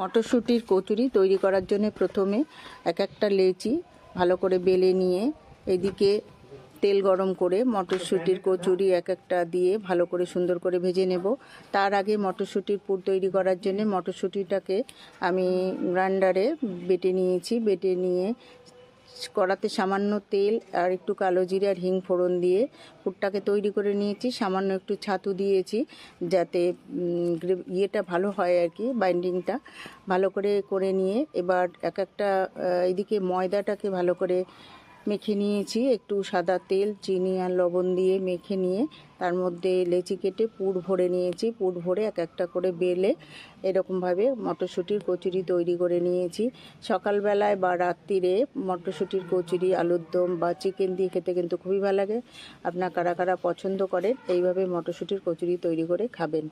মটরশুঁটির কচুরি তৈরি করার জন্য প্রথমে এক একটা লেচি ভালো করে বেলে নিয়ে এদিকে তেল গরম করে মটরশুঁটির কচুরি এক একটা দিয়ে ভালো করে সুন্দর করে ভেজে নেব। তার আগে মটরশুঁটির পুর তৈরি করার জন্য মটরশুঁটিটাকে আমি গ্রাইন্ডারে বেটে নিয়েছি। বেটে নিয়ে কড়াতে সামান্য তেল আর একটু কালো জিরে আর হিং ফোড়ন দিয়ে পুরটাকে তৈরি করে নিয়েছি। সামান্য একটু ছাতু দিয়েছি যাতে ইয়েটা ভালো হয় আর কি, বাইন্ডিংটা ভালো করে নিয়ে এবার এক একটা এদিকে ময়দাটাকে ভালো করে মেখে নিয়েছি। একটু সাদা তেল, চিনি আর লবণ দিয়ে মেখে নিয়ে তার মধ্যে লেচি কেটে পুর ভরে নিয়েছি। পুর ভরে এক একটা করে বেলে এরকমভাবে মটরশুঁটির কচুরি তৈরি করে নিয়েছি। সকালবেলায় বা রাত্রিরে মটরশুঁটির কচুরি আলুর দম বা চিকেন দিয়ে খেতে কিন্তু খুবই ভালো লাগে। আপনার কারা কারা পছন্দ করেন এইভাবে মটরশুঁটির কচুরি তৈরি করে খাবেন।